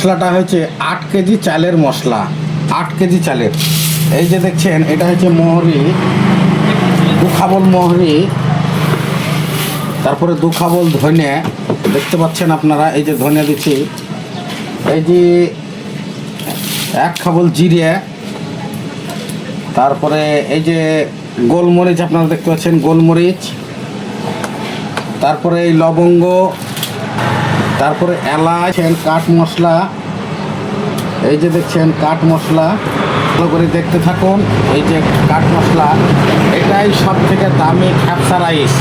মশলাটা হচ্ছে 8 কেজি চালের মশলা। 8 কেজি চালের, এই যে দেখছেন এটা হচ্ছে মহরি, 2 খাবল মহরি, তারপরে 2 খাবল ধনে দেখতে পাচ্ছেন আপনারা। এই যে ধনে দিচ্ছি, এই যে 1 খাবল জিরে, তারপরে এই যে গোলমরিচ আপনারা দেখতে পাচ্ছেন গোলমরিচ, তারপরে এই লবঙ্গ, তারপরে এলাচ, কাঠ মশলা, এই যে দেখছেন কাঠ মশলা। ভালো করে দেখতে থাকুন। এই যে কাঠ মশলা, এটাই সব থেকে দামি খ্যাপসা রাইস,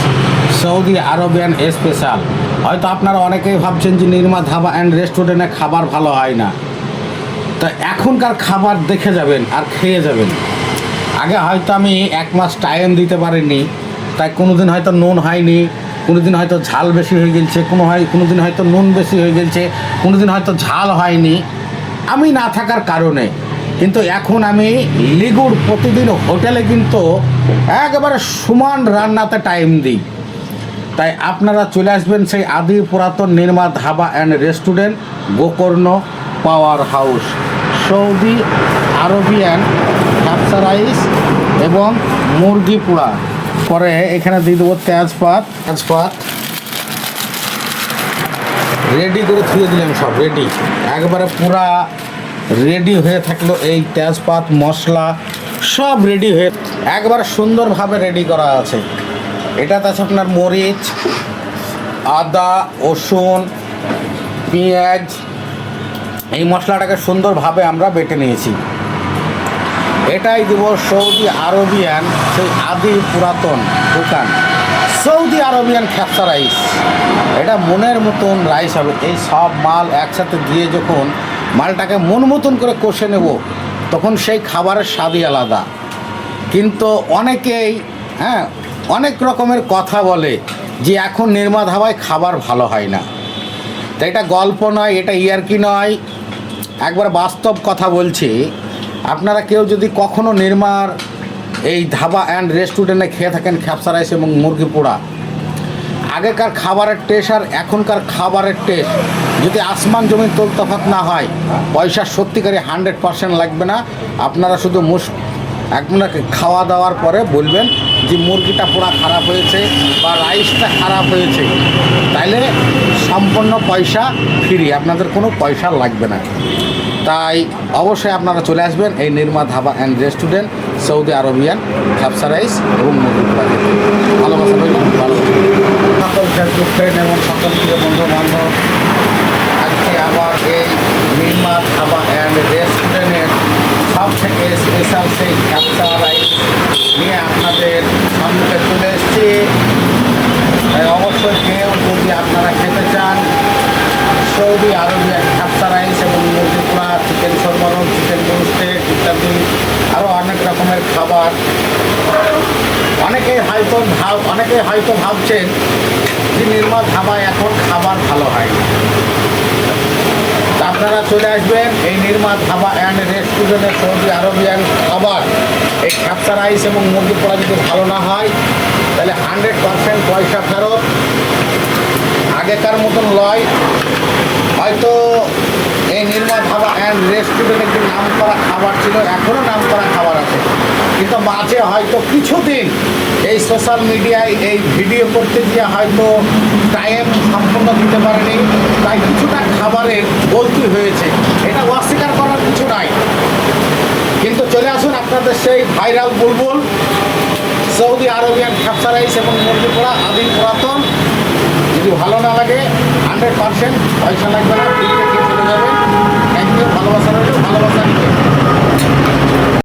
সৌদি আরবিয়ান স্পেশাল। হয়তো আপনারা অনেকেই ভাবছেন যে নির্মা ধাবা অ্যান্ড রেস্টুরেন্টে খাবার ভালো হয় না, তা এখনকার খাবার দেখে যাবেন আর খেয়ে যাবেন। আগে হয়তো আমি 1 মাস টাইম দিতে পারিনি, তাই কোনো দিন হয়তো নুন হয়নি, কোনো দিন হয়তো ঝাল বেশি হয়ে গেছে, কোনো দিন হয়তো নুন বেশি হয়ে গেছে, কোনো দিন হয়তো ঝাল হয়নি আমি না থাকার কারণে। কিন্তু এখন আমি লিগুড় প্রতিদিন হোটেলে কিন্তু একেবারে সমান রান্নাতে টাইম দিই। তাই আপনারা চলে আসবেন সেই আদি পুরাতন Nirma dhaba and restaurant, Gokarna power house, Saudi Arabian খ্যাপসা রাইস এবং মুরগি পোড়া। পরে এখানে দিয়ে দেবো তেজপাত রেডি করে ধুয়ে দিলাম, সব রেডি, একবারে পুরা রেডি হয়ে থাকলো। এই তেজপাত মশলা সব রেডি হয়ে একবারে সুন্দরভাবে রেডি করা আছে। এটাতে আছে আপনার মরিচ, আদা, রসুন, পেঁয়াজ। এই মশলাটাকে সুন্দরভাবে আমরা বেটে নিয়েছি। এটাই দেব সৌদি আরবিয়ান সেই আদি পুরাতন দোকান, সৌদি আরবিয়ান খ্যাপসা রাইস। এটা মনের মতন রাইস হবে। এই সব মাল একসাথে দিয়ে যখন মালটাকে মন মতন করে কষে নেব, তখন সেই খাবারের স্বাদই আলাদা। কিন্তু অনেকেই অনেক রকমের কথা বলে যে এখন নির্মা ধাবায় খাবার ভালো হয় না। তো এটা গল্প নয়, এটা ইয়ার্কি নয়, একবার বাস্তব কথা বলছি। আপনারা কেউ যদি কখনো নির্মার এই ধাবা অ্যান্ড রেস্টুরেন্টে খেয়ে থাকেন খ্যাপসা রাইস এবং মুরগি পোড়া, আগেকার খাবারের টেস্ট আর এখনকার খাবারের টেস্ট যদি আসমান জমিন তোল তফাৎ না হয়, পয়সা সত্যিকারই 100% লাগবে না। আপনারা শুধু আপনাকে খাওয়া দাওয়ার পরে বলবেন যে মুরগিটা পোড়া খারাপ হয়েছে বা রাইসটা খারাপ হয়েছে, তাইলে সম্পূর্ণ পয়সা ফ্রি, আপনাদের কোনো পয়সা লাগবে না। তাই অবশ্যই আপনারা চলে আসবেন এই Nirma dhaba and restaurant, Saudi Arabian খ্যাপসা রাইস এবং মুরগি পোড়া। ভালোবাসা রইল, ভালোবাসা সকল ফেসবুক ফ্রেন্ড এবং সকল প্রিয় বন্ধু বান্ধব, আজকে আবার এই নির্মা ধাবা অ্যান্ড রেস্টুরেন্টের সব থেকে স্পেশাল সেই খ্যাপসা রাইস নিয়ে আপনাদের সম্মুখে চলে এসেছি। তাই অবশ্যই কেউ যদি আপনারা খেতে চান সৌদি আরবিয়ান খ্যাপসা রাইস এবং মুরগি পোড়া, চিকেন সরবরাহ, চিকেন রোস্টেড ইত্যাদি আরও অনেক রকমের খাবার, অনেকেই হয়তো ভাবছেন যে নির্মা ধাবায় এখন খাবার ভালো হয় না। তা আপনারা চলে আসবেন এই নির্মা ধাবা অ্যান্ড রেস্টুরেন্টের সৌদি আরবিয়ান খাবার। এই খ্যাপসা রাইস এবং মুরগি পোড়া যদি ভালো না হয়, তাহলে 100% পয়সা ফেরত। আগেকার মতন লয়। হয়তো এই নির্মা ধাবা অ্যান্ড রেস্টুরেন্ট একটি নাম করা খাবার ছিল, এখনও নাম করা খাবার আছে, কিন্তু মাঝে হয়তো কিছুদিন এই সোশ্যাল মিডিয়ায় এই ভিডিও করতে গিয়ে হয়তো টাইম সম্পূর্ণ দিতে পারেনি, তাই কিছুটা খাবারের গলতি হয়েছে। এটা অস্বীকার করার কিছু নাই। কিন্তু চলে আসুন আপনাদের সেই ভাইরাল বুলবুল সৌদি আরবিয়ান খ্যাপসা রাইস এবং মুরগি পোড়া, আদি পুরাতন। যদি ভালো না লাগে 100% পয়সা লাগবে না, ফ্রিতে খেয়ে চলে যাবেন। থ্যাংক ইউ, ভালোবাসা রইল, ভালোবাসা নিতে।